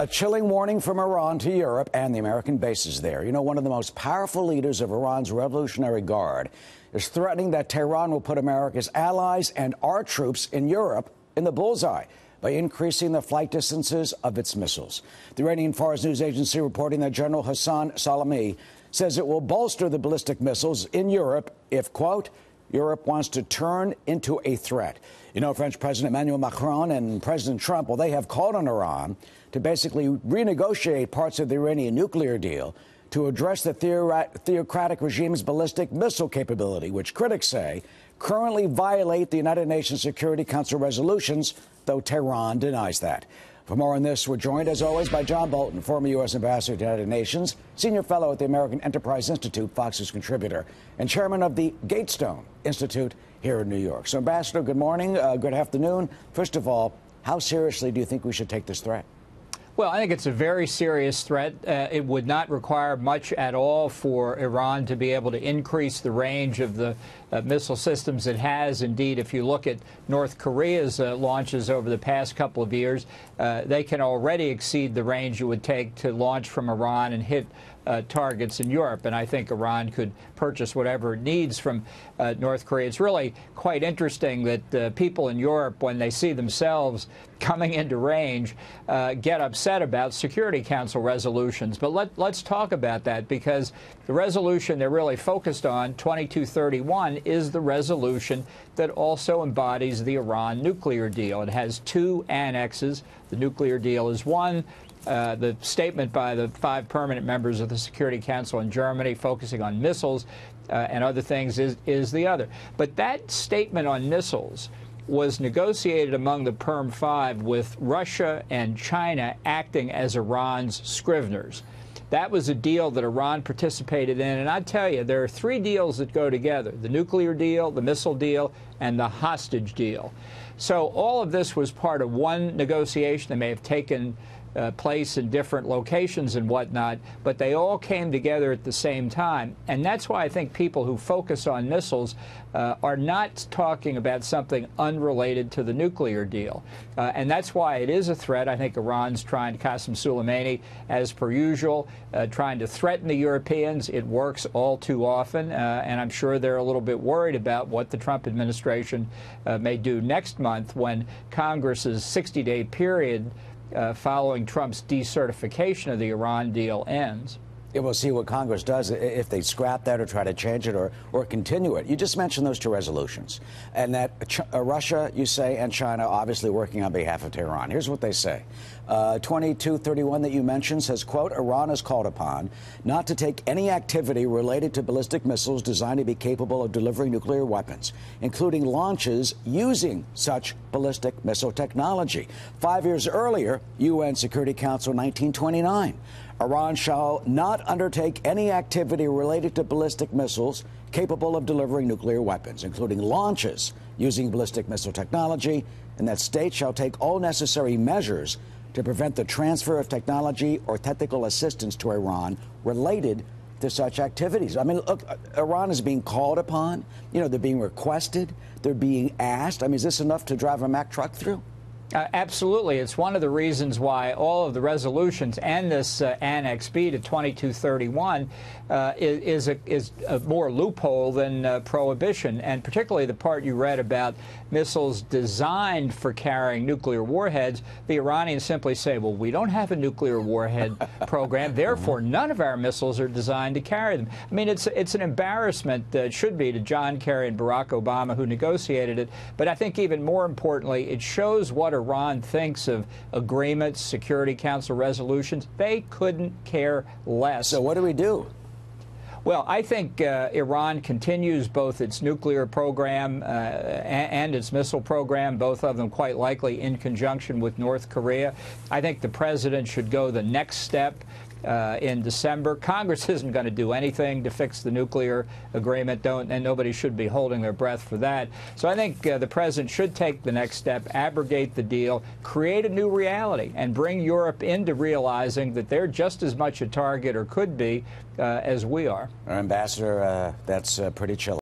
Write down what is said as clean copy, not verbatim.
A chilling warning from Iran to Europe and the American bases there. You know, one of the most powerful leaders of Iran's Revolutionary Guard is threatening that Tehran will put America's allies and our troops in Europe in the bullseye by increasing the flight distances of its missiles. The Iranian Fars news agency reporting that General Hassan Salami says it will bolster the ballistic missiles in Europe if, quote, Europe wants to turn into a threat. You know, French President Emmanuel Macron and President Trump, well, they have called on Iran to basically renegotiate parts of the Iranian nuclear deal to address the theocratic regime's ballistic missile capability, which critics say currently violate the United Nations Security Council resolutions, though Tehran denies that. For more on this, we're joined, as always, by John Bolton, former U.S. Ambassador to the United Nations, senior fellow at the American Enterprise Institute, Fox News contributor, and chairman of the Gatestone Institute here in New York. So, Ambassador, good morning, good afternoon. First of all, how seriously do you think we should take this threat? Well, I think it's a very serious threat. It would not require much at all for Iran to be able to increase the range of the missile systems it has. Indeed, if you look at North Korea's launches over the past couple of years, they can already exceed the range it would take to launch from Iran and hit targets in Europe. And I think Iran could purchase whatever it needs from North Korea. It's really quite interesting that people in Europe, when they see themselves coming into range, get upset about Security Council resolutions. But let's talk about that, because the resolution they're really focused on, 2231, is the resolution that also embodies the Iran nuclear deal. It has two annexes. The nuclear deal is one. The statement by the 5 permanent members of the Security Council in Germany focusing on missiles and other things is the other. But that statement on missiles was negotiated among the Perm 5 with Russia and China acting as Iran's scriveners. That was a deal that Iran participated in, and I tell you, there are 3 deals that go together: the nuclear deal, the missile deal, and the hostage deal. So all of this was part of one negotiation. They may have taken place in different locations and whatnot, but they all came together at the same time. And that's why I think people who focus on missiles are not talking about something unrelated to the nuclear deal. And that's why it is a threat. I think Iran's trying, Qasem Soleimani, as per usual, trying to threaten the Europeans. It works all too often, and I'm sure they're a little bit worried about what the Trump administration may do next month when Congress's 60-day period following Trump's decertification of the Iran deal ends. Yeah, we'll see what Congress does, if they scrap that or try to change it or continue it. You just mentioned those 2 resolutions, and that Russia, you say, and China obviously working on behalf of Tehran. Here's what they say. 2231 that you mentioned says, quote, Iran is called upon not to take any activity related to ballistic missiles designed to be capable of delivering nuclear weapons, including launches using such ballistic missile technology. 5 years earlier, UN Security Council 1929. Iran shall not undertake any activity related to ballistic missiles capable of delivering nuclear weapons, including launches using ballistic missile technology, and that states shall take all necessary measures to prevent the transfer of technology or technical assistance to Iran related to such activities. I mean, look, Iran is being called upon. You know, they're being requested. They're being asked. I mean, is this enough to drive a Mack truck through? Absolutely. It's one of the reasons why all of the resolutions and this Annex B to 2231 is a more loophole than prohibition, and particularly the part you read about missiles designed for carrying nuclear warheads. The Iranians simply say, well, we don't have a nuclear warhead program, therefore none of our missiles are designed to carry them. I mean, it's an embarrassment, it should be, to John Kerry and Barack Obama, who negotiated it, but I think even more importantly, it shows what Iran thinks of agreements, Security Council resolutions. They couldn't care less. So what do we do? Well, I think Iran continues both its nuclear program and its missile program, both of them quite likely in conjunction with North Korea. I think the president should go the next step in December. Congress isn't going to do anything to fix the nuclear agreement, and nobody should be holding their breath for that. So I think the president should take the next step, abrogate the deal, create a new reality, and bring Europe into realizing that they're just as much a target, or could be, as we are. Ambassador, that's pretty chilling.